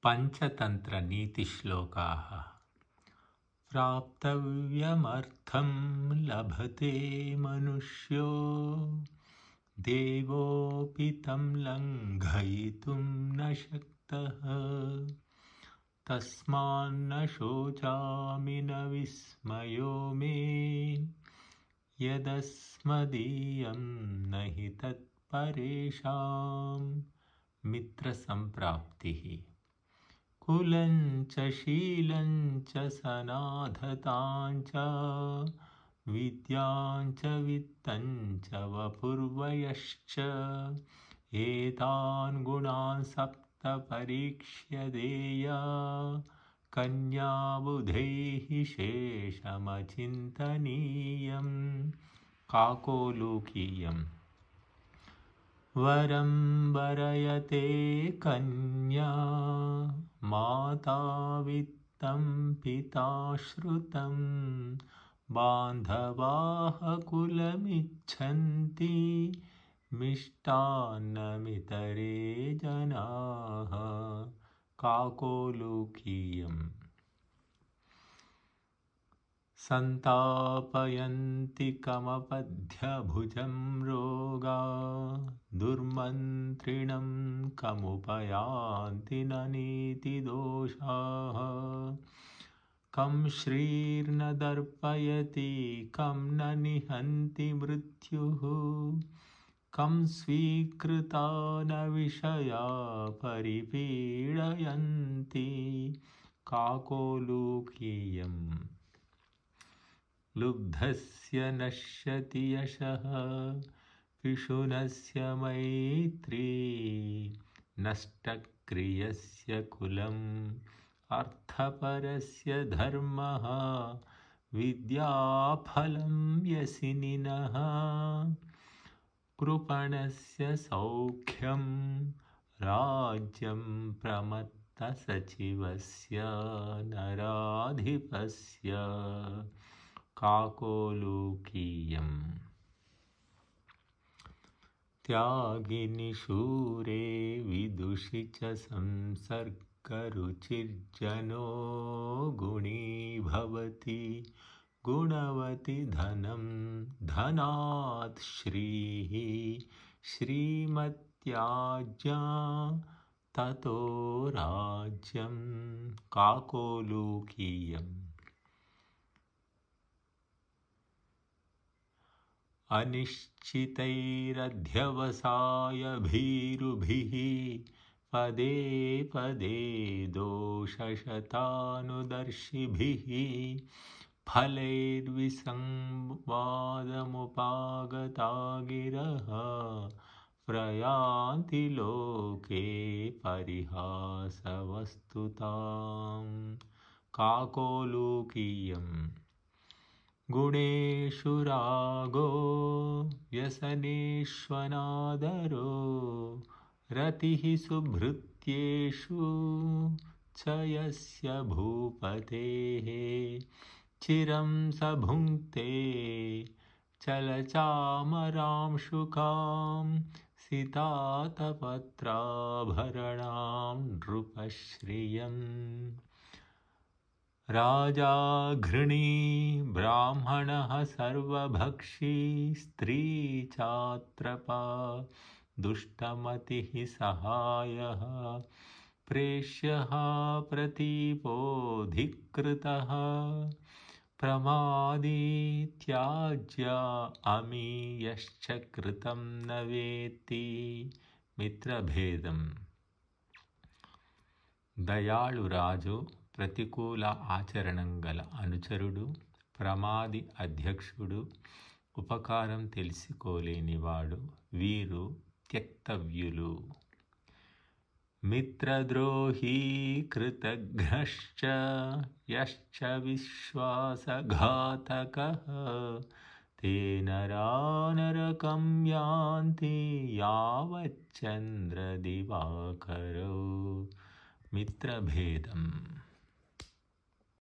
पञ्चतन्त्रनीतिश्लोकाः। प्राप्तव्यमर्थं लभते मनुष्यो, देवोऽपि तं लङ्घयितुं न शक्तः। तस्मान्न शोचामि न विस्मयो मे, यदस्मदीयं न हि तत्परेषां। मित्रसम्प्राप्तिः। कुलञ्च शीलञ्च सनाधताञ्च, विद्याञ्च वित्तञ्च वपुर्वयश्च, एतान् गुणान् सप्त परीक्ष्य देया, कन्या बुधैः शेषमचिन्तनीयम्। काकोलूकीयम्। वरं वरयते कन्या, माता वित्तं पिता श्रुतं, बान्धवाः कुलमिच्छन्ति, मिष्टान्नमितरे जनाः। काकोलूकीयम्। संतापयन्ति कमपध्यभुजं रोगा, दुर्मन्त्रिणं कमुपयान्ति न नीतिदोषाः। कं श्रीर्न दर्पयति कं न निहन्ति मृत्युः, कं स्वीकृता न विषया परिपीडयन्ति। काकोलूकीयम्। लुब्धस्य नश्यति यशः, पिशुनस्य मैत्री, नष्टक्रियस्य कुलम्, अर्थपरस्य धर्मः, विद्याफलं व्यसिनिनः, कृपणस्य सौख्यं, राज्यं प्रमत्तसचिवस्य नराधिपस्य। काकोलूकीयम्। त्यागिनि शूरे विदुषि च संसर्गरुचिर्जनो, गुणी भवति गुणवति धनं, धनात् श्रीः, श्रीमत्याज्या ततो राज्यम्। काकोलूकीयम्। अनिश्चितैरध्यवसाय भीरुभिः, पदे पदे दोषशतानुदर्शिभिः, फलैर्विसंवादमुपागता गिरः, प्रयान्ति लोके परिहासवस्तुताम्। काकोलूकीयम्। गुणेषु रागो, व्यसनेष्वनादरो, रतिः सुभृत्येषु च यस्य भूपतेः, चिरं स भुङ्क्ते चलचामरां शुकां, सितातपत्राभरणां नृपश्रियम्। राजा घृणी, ब्राह्मणः सर्वभक्षी, स्त्री चात्रपा, दुष्टमतिः सहायः, प्रेष्यः प्रतीपोऽधिकृतः, प्रमादी त्याज्या अमी, यश्च कृतं न वेत्ति। मित्रभेदम्। దయాళురాజు, ప్రతికూల ఆచరణం గల అనుచరుడు, ప్రమాది అధ్యక్షుడు, ఉపకారం తెలుసుకోలేనివాడు, వీరు త్యక్తవ్యులు. మిత్రద్రోహీ కృతఘ్నశ్చ, యశ్చ విశ్వాసఘాతకః, ते नरा नरकं यान्ति, यावच्चन्द्रदिवाकरौ. मित्रभेदम्।